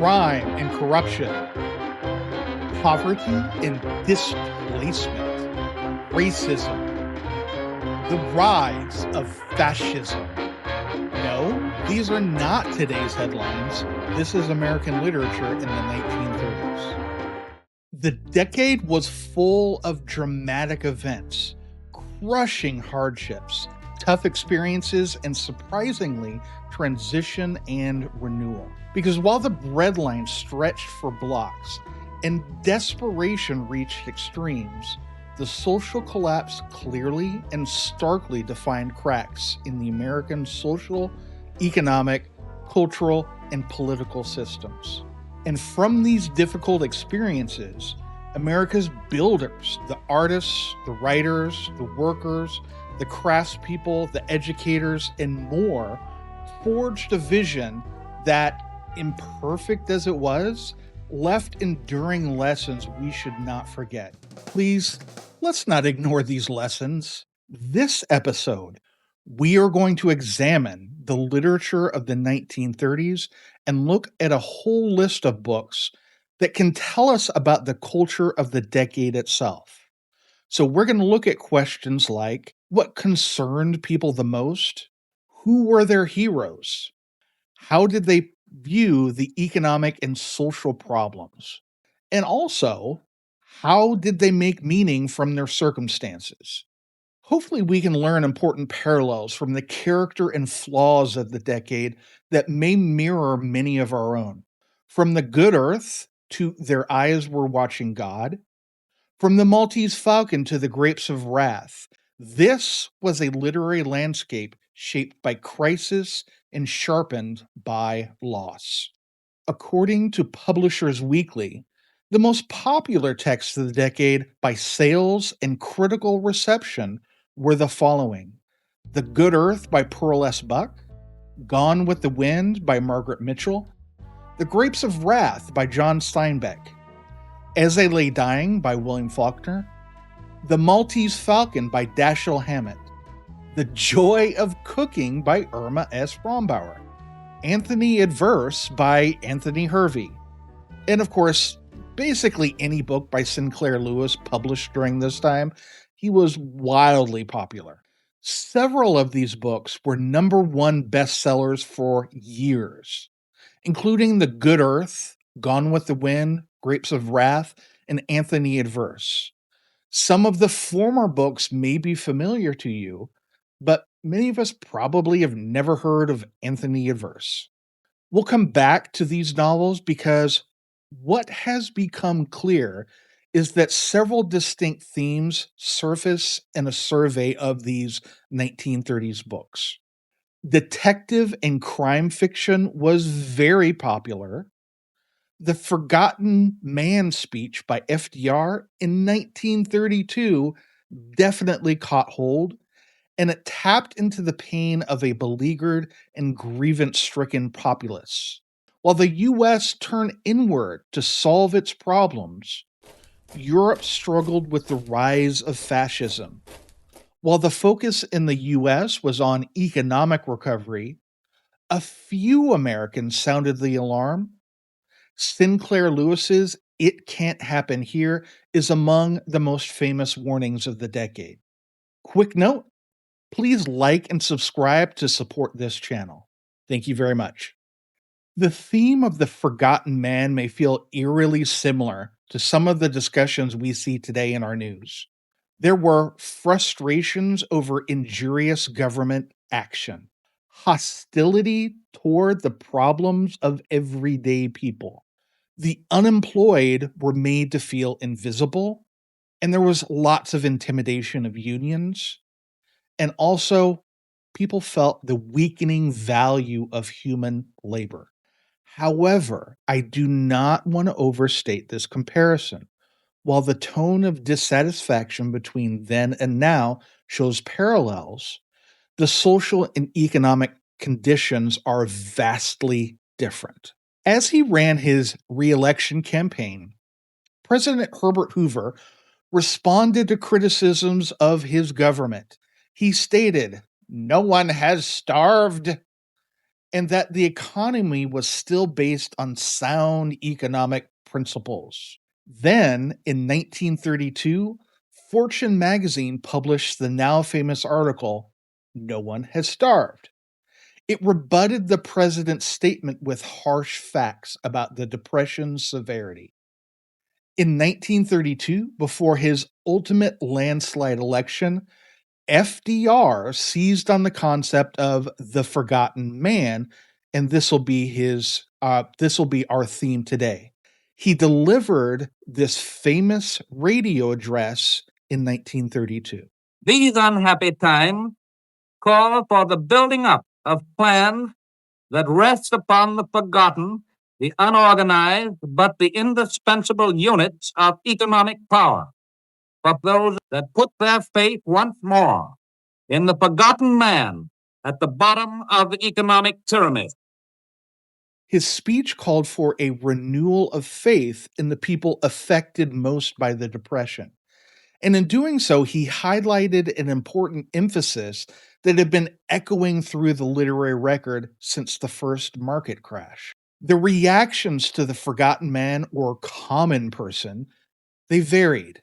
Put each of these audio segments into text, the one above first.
crime and corruption, poverty and displacement, racism, the rise of fascism. No, these are not today's headlines. This is American literature in the 1930s. The decade was full of dramatic events, crushing hardships, tough experiences, and surprisingly, transition and renewal. Because while the breadline stretched for blocks and desperation reached extremes, the social collapse clearly and starkly defined cracks in the American social, economic, cultural, and political systems. And from these difficult experiences, America's builders, the artists, the writers, the workers, the craftspeople, the educators, and more, forged a vision that, imperfect as it was, left enduring lessons we should not forget. Please, let's not ignore these lessons. This episode, we are going to examine the literature of the 1930s and look at a whole list of books that can tell us about the culture of the decade itself. So we're going to look at questions like, what concerned people the most? Who were their heroes? How did they view the economic and social problems? And also, how did they make meaning from their circumstances? Hopefully, we can learn important parallels from the character and flaws of the decade that may mirror many of our own. From the good earth to Their Eyes Were Watching God, from the Maltese Falcon to the Grapes of Wrath, this was a literary landscape shaped by crisis and sharpened by loss. According to Publishers Weekly, the most popular texts of the decade by sales and critical reception were the following: The Good Earth by Pearl S. Buck, Gone with the Wind by Margaret Mitchell, The Grapes of Wrath by John Steinbeck, As I Lay Dying by William Faulkner, The Maltese Falcon by Dashiell Hammett, The Joy of Cooking by Irma S. Rombauer, Anthony Adverse by Anthony Hervey, and of course, basically any book by Sinclair Lewis published during this time. He was wildly popular. Several of these books were #1 bestsellers for years, including The Good Earth, Gone with the Wind, Grapes of Wrath, and Anthony Adverse. Some of the former books may be familiar to you, but many of us probably have never heard of Anthony Adverse. We'll come back to these novels because what has become clear is that several distinct themes surface in a survey of these 1930s books. Detective and crime fiction was very popular. The Forgotten Man speech by FDR in 1932 definitely caught hold, and it tapped into the pain of a beleaguered and grievance-stricken populace. While the US turned inward to solve its problems, Europe struggled with the rise of fascism. While the focus in the US was on economic recovery, a few Americans sounded the alarm. Sinclair Lewis's It Can't Happen Here is among the most famous warnings of the decade. Quick note, please like and subscribe to support this channel. Thank you very much. The theme of the forgotten man may feel eerily similar to some of the discussions we see today in our news. There were frustrations over injurious government action, hostility toward the problems of everyday people. The unemployed were made to feel invisible, and there was lots of intimidation of unions. And also, people felt the weakening value of human labor. However, I do not want to overstate this comparison. While the tone of dissatisfaction between then and now shows parallels, the social and economic conditions are vastly different. As he ran his re-election campaign, President Herbert Hoover responded to criticisms of his government. He stated, "No one has starved." and that the economy was still based on sound economic principles. Then, in 1932, Fortune magazine published the now famous article, "No One Has Starved." It rebutted the president's statement with harsh facts about the Depression's severity. In 1932, before his ultimate landslide election, FDR seized on the concept of the forgotten man, and this will be our theme today. He delivered this famous radio address in 1932. These unhappy times call for the building up of plans that rest upon the forgotten, the unorganized, but the indispensable units of economic power. For those that put their faith once more in the forgotten man at the bottom of the economic pyramid. His speech called for a renewal of faith in the people affected most by the Depression. And in doing so, he highlighted an important emphasis that had been echoing through the literary record since the first market crash. The reactions to the forgotten man or common person, they varied,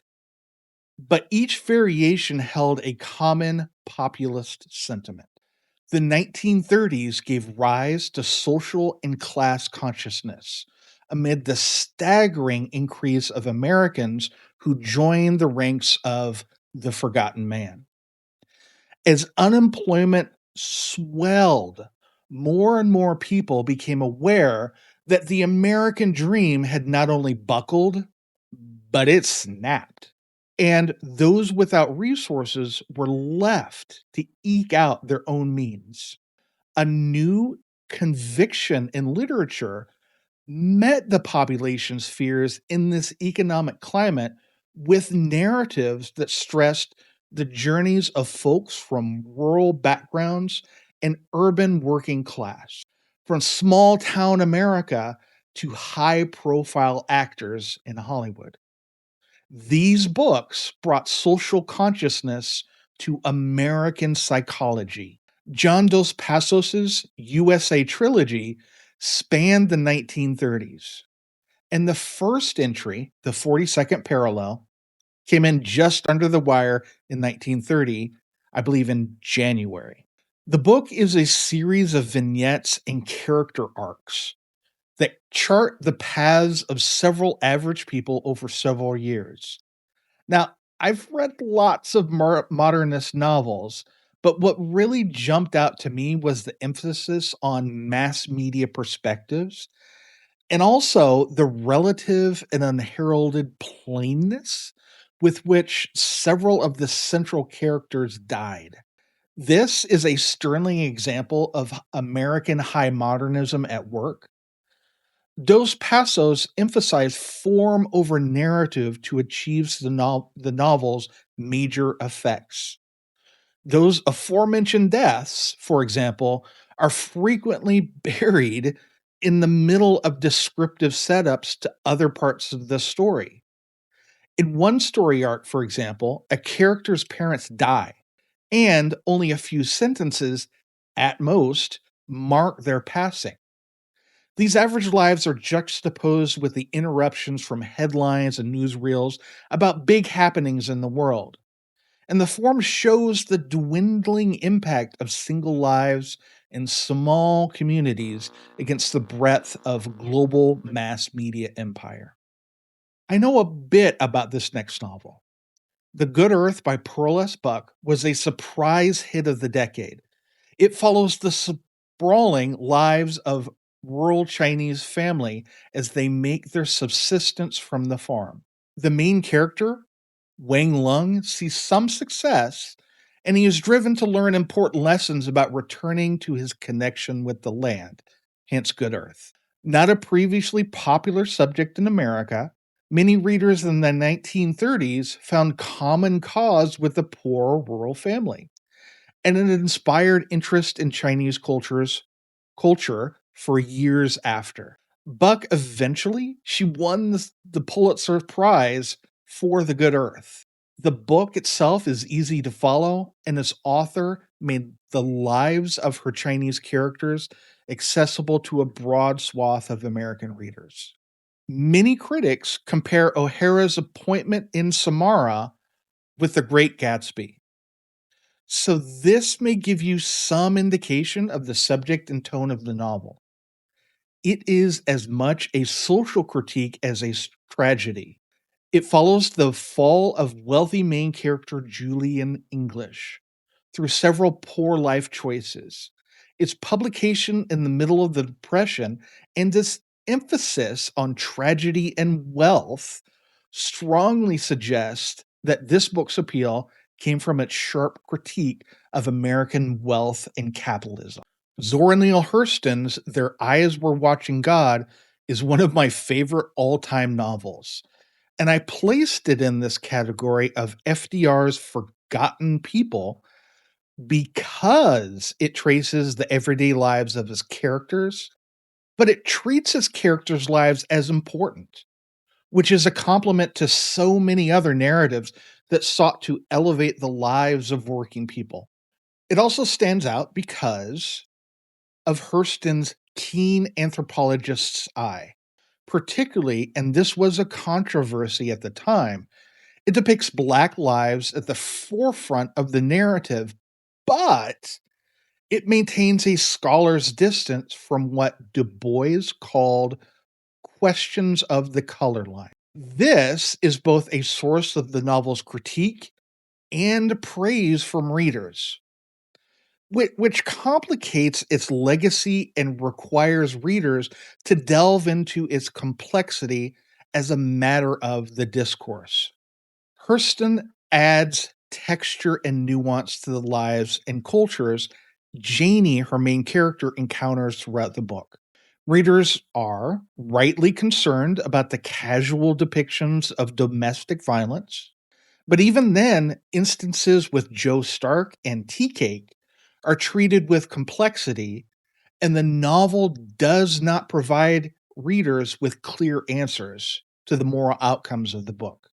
but each variation held a common populist sentiment. The 1930s gave rise to social and class consciousness amid the staggering increase of Americans who joined the ranks of the forgotten man. As unemployment swelled, more and more people became aware that the American dream had not only buckled, but it snapped. And those without resources were left to eke out their own means. A new conviction in literature met the population's fears in this economic climate with narratives that stressed the journeys of folks from rural backgrounds and urban working class, from small town America to high profile actors in Hollywood. These books brought social consciousness to American psychology. John Dos Passos's USA trilogy spanned the 1930s, and the first entry, the 42nd Parallel, came in just under the wire in 1930, I believe in January. The book is a series of vignettes and character arcs that chart the paths of several average people over several years. Now, I've read lots of modernist novels, but what really jumped out to me was the emphasis on mass media perspectives and also the relative and unheralded plainness with which several of the central characters died. This is a sterling example of American high modernism at work. Dos Passos emphasized form over narrative to achieve the novel's major effects. Those aforementioned deaths, for example, are frequently buried in the middle of descriptive setups to other parts of the story. In one story arc, for example, a character's parents die, and only a few sentences, at most, mark their passing. These average lives are juxtaposed with the interruptions from headlines and newsreels about big happenings in the world. And the form shows the dwindling impact of single lives in small communities against the breadth of global mass media empire. I know a bit about this next novel. The Good Earth by Pearl S. Buck was a surprise hit of the decade. It follows the sprawling lives of rural Chinese family as they make their subsistence from the farm. The main character, Wang Lung, sees some success, and he is driven to learn important lessons about returning to his connection with the land, hence Good Earth. Not a previously popular subject in America, many readers in the 1930s found common cause with the poor rural family, and it inspired interest in Chinese culture for years after. Buck eventually she won the Pulitzer Prize for The Good Earth. The book itself is easy to follow, and its author made the lives of her Chinese characters accessible to a broad swath of American readers. Many critics compare O'Hara's appointment in Samara with The Great Gatsby. So this may give you some indication of the subject and tone of the novel. It is as much a social critique as a tragedy. It follows the fall of wealthy main character Julian English through several poor life choices. Its publication in the middle of the Depression and its emphasis on tragedy and wealth strongly suggest that this book's appeal came from its sharp critique of American wealth and capitalism. Zora Neale Hurston's Their Eyes Were Watching God is one of my favorite all-time novels, and I placed it in this category of FDR's forgotten people because it traces the everyday lives of his characters, but it treats his characters' lives as important, which is a compliment to so many other narratives that sought to elevate the lives of working people. It also stands out because of Hurston's keen anthropologist's eye. Particularly, and this was a controversy at the time, it depicts Black lives at the forefront of the narrative, but it maintains a scholar's distance from what Du Bois called questions of the color line. This is both a source of the novel's critique and praise from readers, which complicates its legacy and requires readers to delve into its complexity as a matter of the discourse. Hurston adds texture and nuance to the lives and cultures Janie, her main character, encounters throughout the book. Readers are rightly concerned about the casual depictions of domestic violence, but even then, instances with Joe Stark and Tea Cake are treated with complexity, and the novel does not provide readers with clear answers to the moral outcomes of the book.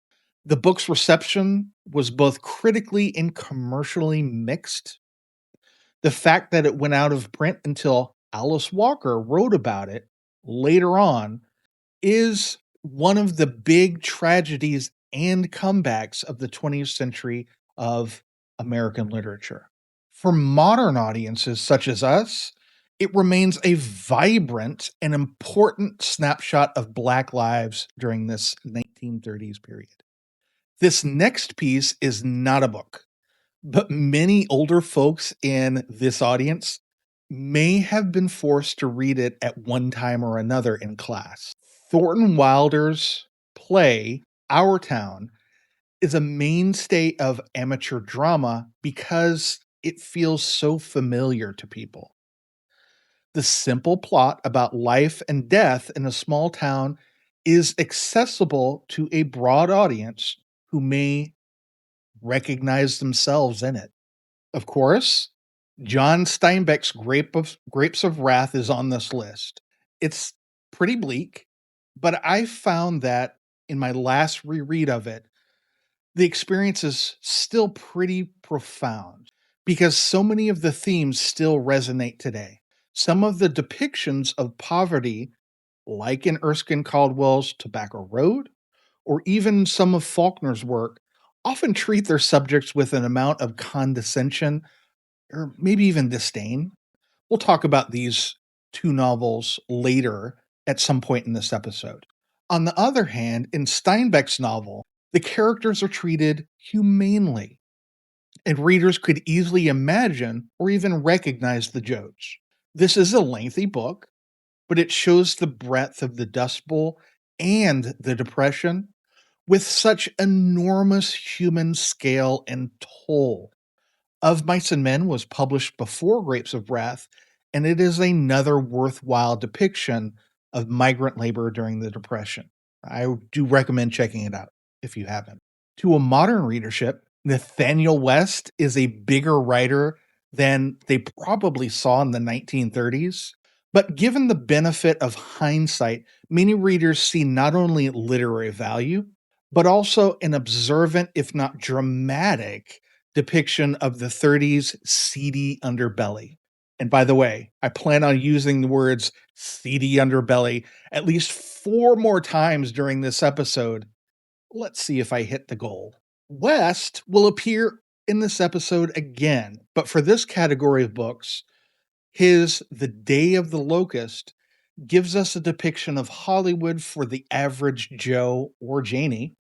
The book's reception was both critically and commercially mixed. The fact that it went out of print until Alice Walker wrote about it later on is one of the big tragedies and comebacks of the 20th century of American literature. For modern audiences such as us, it remains a vibrant and important snapshot of Black lives during this 1930s period. This next piece is not a book, but many older folks in this audience may have been forced to read it at one time or another in class. Thornton Wilder's play, Our Town, is a mainstay of amateur drama because it feels so familiar to people. The simple plot about life and death in a small town is accessible to a broad audience who may recognize themselves in it. Of course, John Steinbeck's Grapes of Wrath is on this list. It's pretty bleak, but I found that in my last reread of it, the experience is still pretty profound because so many of the themes still resonate today. Some of the depictions of poverty, like in Erskine Caldwell's Tobacco Road, or even some of Faulkner's work, often treat their subjects with an amount of condescension or maybe even disdain. We'll talk about these two novels later at some point in this episode. On the other hand, in Steinbeck's novel, the characters are treated humanely, and readers could easily imagine or even recognize the jokes. This is a lengthy book, but it shows the breadth of the Dust Bowl and the Depression with such enormous human scale and toll. Of Mice and Men was published before Grapes of Wrath, and it is another worthwhile depiction of migrant labor during the Depression. I do recommend checking it out if you haven't. To a modern readership, Nathaniel West is a bigger writer than they probably saw in the 1930s. But given the benefit of hindsight, many readers see not only literary value, but also an observant, if not dramatic, depiction of the 30s seedy underbelly. And by the way, I plan on using the words seedy underbelly at least 4 more times during this episode. Let's see if I hit the goal. West will appear in this episode again, but for this category of books, his The Day of the Locust gives us a depiction of Hollywood for the average Joe or Janie.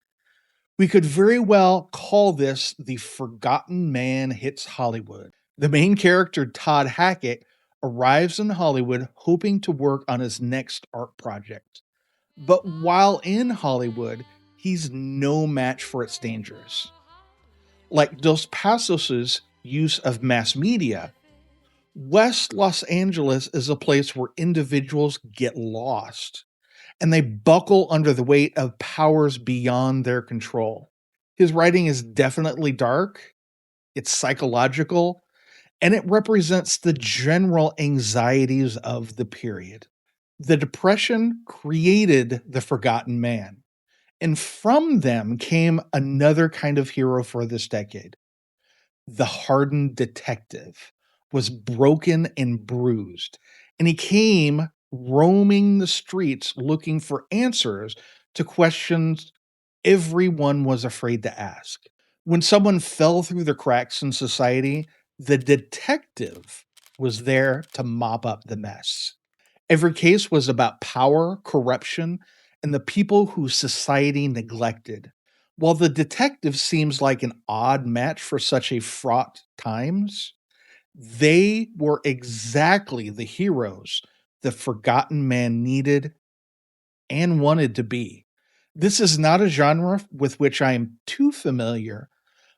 We could very well call this The Forgotten Man Hits Hollywood. The main character, Todd Hackett, arrives in Hollywood hoping to work on his next art project. But while in Hollywood, he's no match for its dangers. Like Dos Passos' use of mass media, West Los Angeles is a place where individuals get lost and they buckle under the weight of powers beyond their control. His writing is definitely dark, it's psychological, and it represents the general anxieties of the period. The Depression created the forgotten man, and from them came another kind of hero for this decade. The hardened detective was broken and bruised, and he came roaming the streets looking for answers to questions everyone was afraid to ask. When someone fell through the cracks in society, the detective was there to mop up the mess. Every case was about power, corruption, and the people who society neglected. While the detective seems like an odd match for such a fraught times, they were exactly the heroes the forgotten man needed and wanted to be. This is not a genre with which I am too familiar,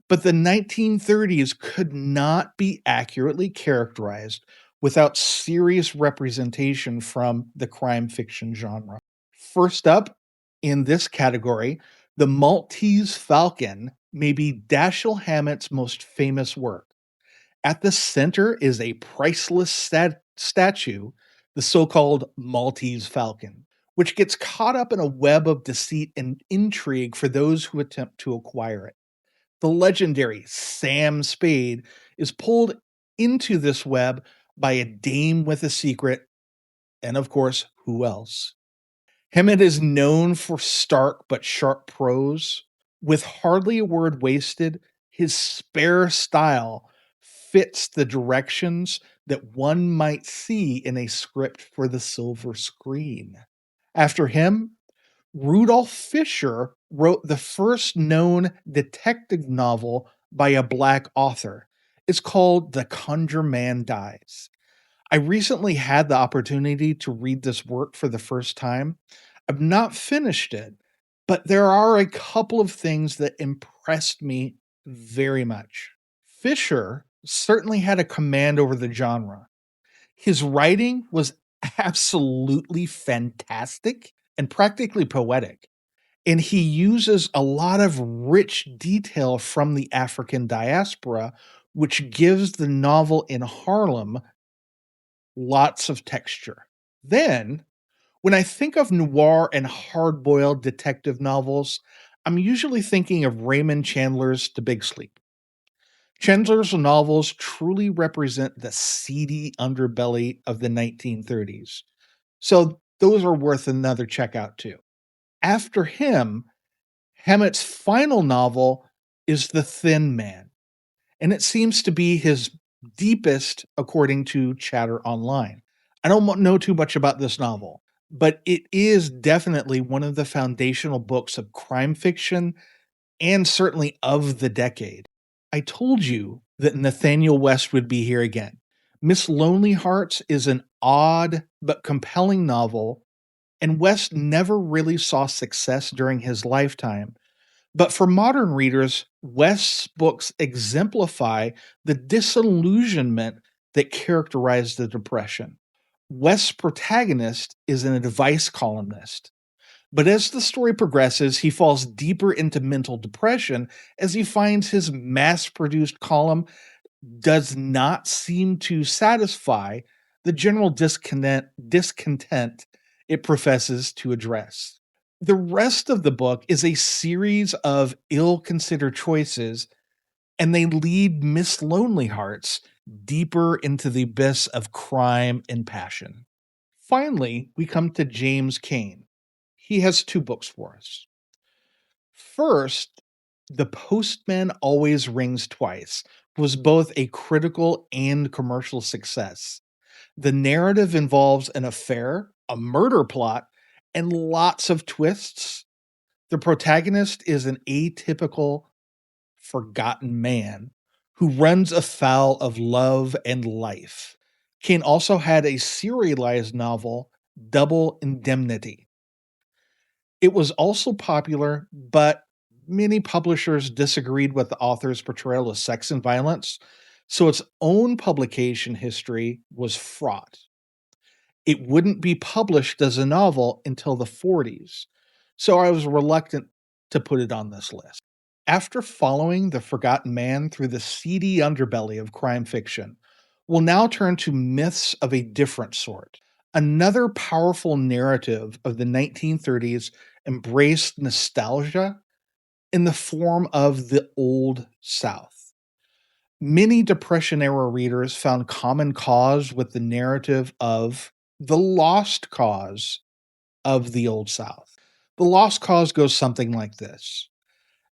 but the 1930s could not be accurately characterized without serious representation from the crime fiction genre. First up in this category, The Maltese Falcon may be Dashiell Hammett's most famous work. At the center is a priceless statue, the so called Maltese Falcon, which gets caught up in a web of deceit and intrigue for those who attempt to acquire it. The legendary Sam Spade is pulled into this web by a dame with a secret, and of course, who else? Hammett is known for stark but sharp prose. With hardly a word wasted, his spare style fits the directions that one might see in a script for the silver screen. After him, Rudolph Fisher wrote the first known detective novel by a Black author. It's called The Conjure Man Dies. I recently had the opportunity to read this work for the first time. I've not finished it, but there are a couple of things that impressed me very much. Fisher certainly had a command over the genre. His writing was absolutely fantastic and practically poetic. And he uses a lot of rich detail from the African diaspora, which gives the novel in Harlem lots of texture. Then, when I think of noir and hard boiled detective novels, I'm usually thinking of Raymond Chandler's The Big Sleep. Chandler's novels truly represent the seedy underbelly of the 1930s. So those are worth another check out too. After him, Hammett's final novel is The Thin Man, and it seems to be his deepest according to Chatter Online. I don't know too much about this novel, but it is definitely one of the foundational books of crime fiction and certainly of the decade. I told you that Nathaniel West would be here again. Miss Lonely Hearts is an odd but compelling novel, and West never really saw success during his lifetime. But for modern readers, West's books exemplify the disillusionment that characterized the Depression. West's protagonist is an advice columnist. But as the story progresses, he falls deeper into mental depression as he finds his mass produced column does not seem to satisfy the general discontent it professes to address. The rest of the book is a series of ill considered choices, and they lead Miss Lonely Hearts deeper into the abyss of crime and passion. Finally, we come to James Cain. He has 2 books for us. First, The Postman Always Rings Twice was both a critical and commercial success. The narrative involves an affair, a murder plot, and lots of twists. The protagonist is an atypical, forgotten man who runs afoul of love and life. Cain also had a serialized novel, Double Indemnity. It was also popular, but many publishers disagreed with the author's portrayal of sex and violence, so its own publication history was fraught. It wouldn't be published as a novel until the 40s, so I was reluctant to put it on this list. After following the forgotten man through the seedy underbelly of crime fiction, we'll now turn to myths of a different sort. Another powerful narrative of the 1930s embraced nostalgia in the form of the Old South. Many Depression-era readers found common cause with the narrative of the lost cause of the Old South. The lost cause goes something like this.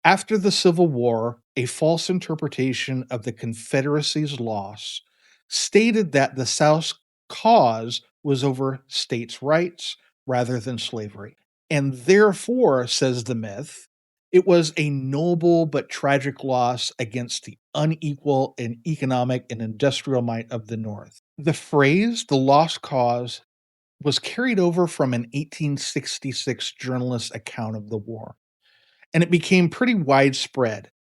After the Civil War, a false interpretation of the Confederacy's loss stated that the South's cause was over states' rights rather than slavery. And therefore, says the myth, it was a noble but tragic loss against the unequal and economic and industrial might of the North. The phrase, the lost cause, was carried over from an 1866 journalist's account of the war, and it became pretty widespread,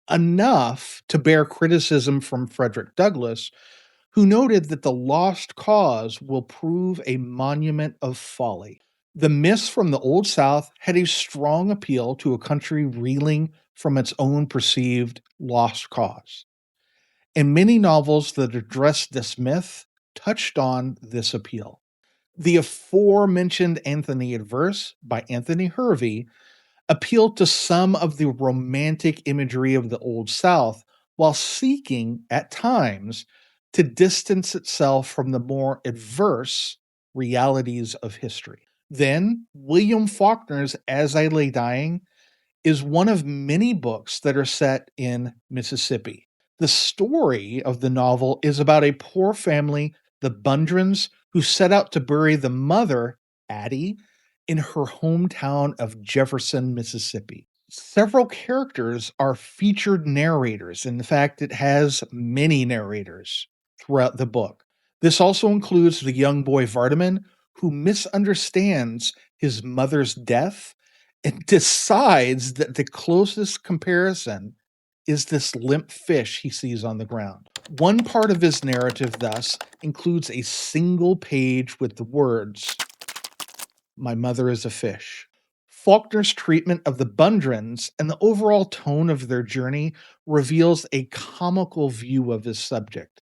enough to bear criticism from Frederick Douglass, who noted that the lost cause will prove a monument of folly. The myths from the Old South had a strong appeal to a country reeling from its own perceived lost cause. And many novels that addressed this myth touched on this appeal. The aforementioned Anthony Adverse by Anthony Hervey appealed to some of the romantic imagery of the Old South while seeking, at times, to distance itself from the more adverse realities of history. Then, William Faulkner's As I Lay Dying is one of many books that are set in Mississippi. The story of the novel is about a poor family, the Bundrens, who set out to bury the mother, Addie, in her hometown of Jefferson, Mississippi. Several characters are featured narrators. In fact, it has many narrators throughout the book. This also includes the young boy Vardaman, who misunderstands his mother's death and decides that the closest comparison is this limp fish he sees on the ground. One part of his narrative, thus, includes a single page with the words, "My mother is a fish." Faulkner's treatment of the Bundrens and the overall tone of their journey reveals a comical view of his subject.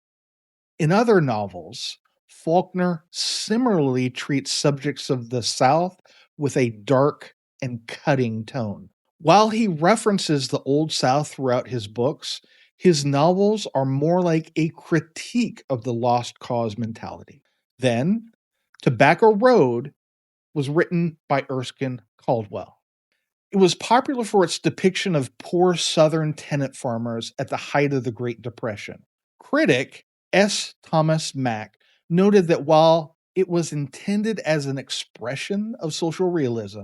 In other novels, Faulkner similarly treats subjects of the South with a dark and cutting tone. While he references the Old South throughout his books, his novels are more like a critique of the lost cause mentality. Then, Tobacco Road was written by Erskine Caldwell. It was popular for its depiction of poor Southern tenant farmers at the height of the Great Depression. Critic S. Thomas Mack noted that while it was intended as an expression of social realism,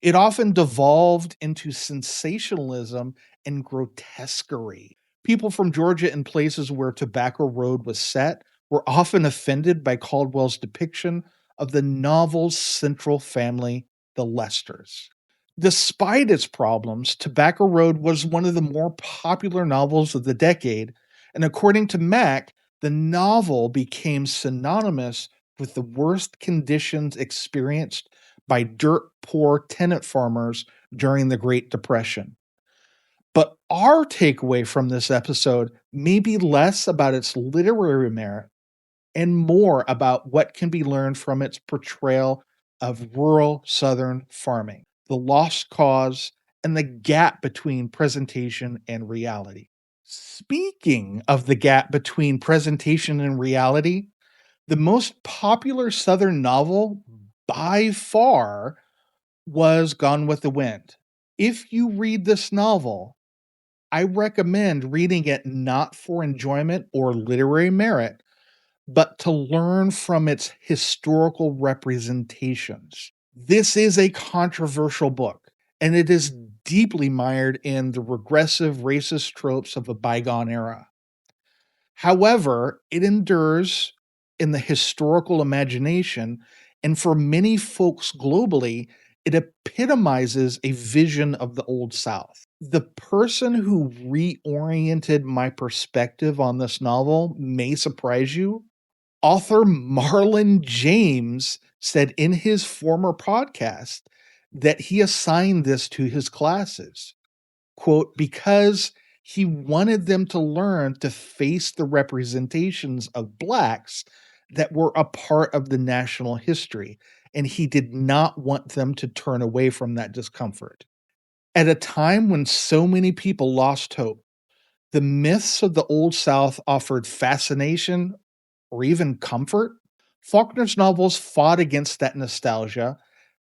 it often devolved into sensationalism and grotesquerie. People from Georgia and places where Tobacco Road was set were often offended by Caldwell's depiction of the novel's central family, the Lesters. Despite its problems, Tobacco Road was one of the more popular novels of the decade, and according to Mack, the novel became synonymous with the worst conditions experienced by dirt-poor tenant farmers during the Great Depression. But our takeaway from this episode may be less about its literary merit and more about what can be learned from its portrayal of rural Southern farming, the lost cause, and the gap between presentation and reality. Speaking of the gap between presentation and reality, the most popular Southern novel by far was Gone with the Wind. If you read this novel, I recommend reading it not for enjoyment or literary merit, but to learn from its historical representations. This is a controversial book, and it is deeply mired in the regressive racist tropes of a bygone era. However, it endures in the historical imagination, and for many folks globally, it epitomizes a vision of the Old South. The person who reoriented my perspective on this novel may surprise you. Author Marlon James said in his former podcast that he assigned this to his classes, quote, because he wanted them to learn to face the representations of Blacks that were a part of the national history, and he did not want them to turn away from that discomfort. At a time when so many people lost hope, the myths of the Old South offered fascination or even comfort. Faulkner's novels fought against that nostalgia,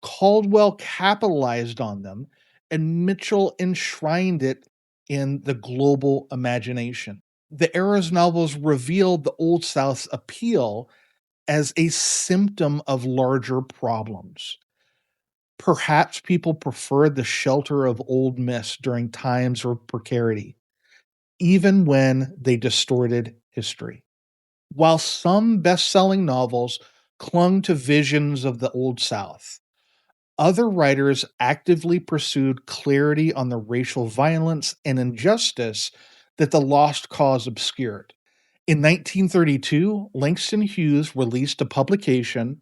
Caldwell capitalized on them, and Mitchell enshrined it in the global imagination. The era's novels revealed the Old South's appeal as a symptom of larger problems. Perhaps people preferred the shelter of old myths during times of precarity, even when they distorted history. While some best selling novels clung to visions of the Old South, other writers actively pursued clarity on the racial violence and injustice that the Lost Cause obscured. In 1932, Langston Hughes released a publication,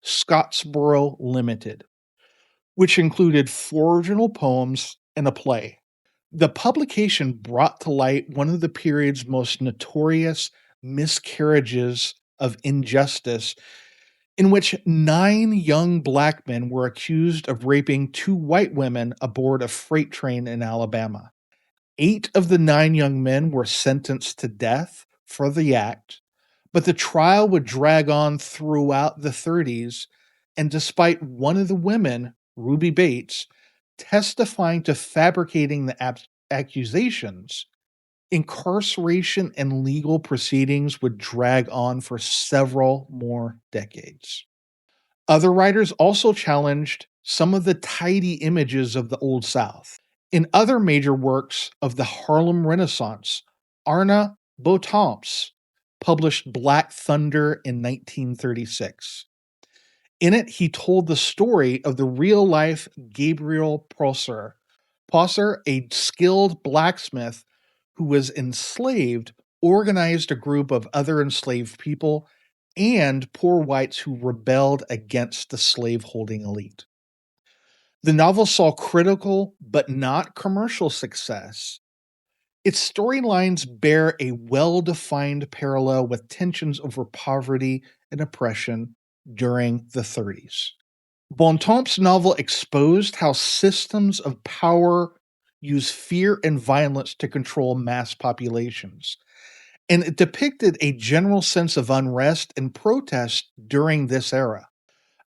Scottsboro Limited, which included 4 original poems and a play. The publication brought to light one of the period's most notorious miscarriages of injustice, in which 9 young Black men were accused of raping 2 white women aboard a freight train in Alabama. 8 of the 9 young men were sentenced to death for the act, but the trial would drag on throughout the 30s, and despite one of the women, Ruby Bates, testifying to fabricating the accusations, incarceration and legal proceedings would drag on for several more decades. Other writers also challenged some of the tidy images of the Old South. In other major works of the Harlem Renaissance, Arna Bontemps published Black Thunder in 1936. In it, he told the story of the real-life Gabriel Prosser. Prosser, a skilled blacksmith who was enslaved, organized a group of other enslaved people and poor whites who rebelled against the slaveholding elite. The novel saw critical but not commercial success. Its storylines bear a well-defined parallel with tensions over poverty and oppression during the 30s. Bontemps' novel exposed how systems of power use fear and violence to control mass populations, and it depicted a general sense of unrest and protest during this era.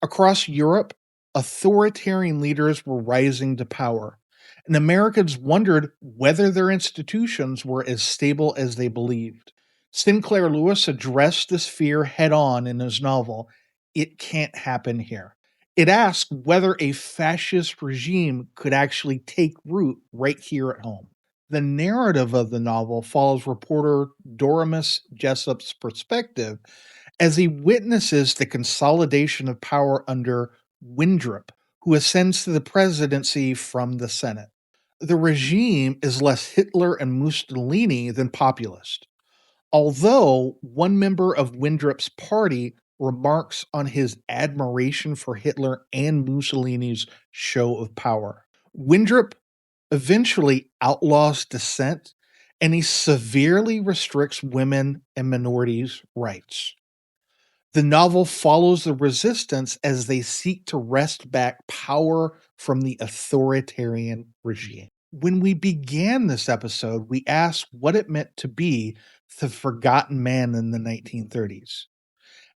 Across Europe, authoritarian leaders were rising to power, and Americans wondered whether their institutions were as stable as they believed. Sinclair Lewis addressed this fear head on in his novel, It Can't Happen Here. It asked whether a fascist regime could actually take root right here at home. The narrative of the novel follows reporter Doremus Jessup's perspective as he witnesses the consolidation of power under Winthrop, who ascends to the presidency from the Senate. The regime is less Hitler and Mussolini than populist, although one member of Winthrop's party remarks on his admiration for Hitler and Mussolini's show of power. Winthrop eventually outlaws dissent, and he severely restricts women and minorities' rights. The novel follows the resistance as they seek to wrest back power from the authoritarian regime. When we began this episode, we asked what it meant to be the forgotten man in the 1930s.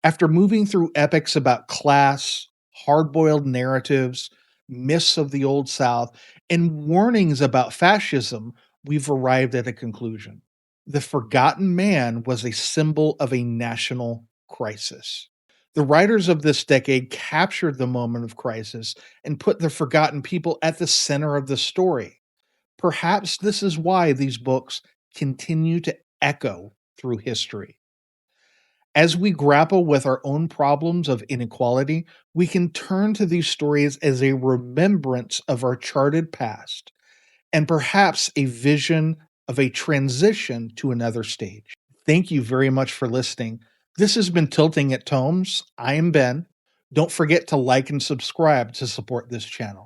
After moving through epics about class, hard-boiled narratives, myths of the Old South, and warnings about fascism, we've arrived at a conclusion. The forgotten man was a symbol of a national crisis. The writers of this decade captured the moment of crisis and put the forgotten people at the center of the story. Perhaps this is why these books continue to echo through history. As we grapple with our own problems of inequality, we can turn to these stories as a remembrance of our charted past and perhaps a vision of a transition to another stage. Thank you very much for listening. This has been Tilting at Tomes. I am Ben. Don't forget to like and subscribe to support this channel.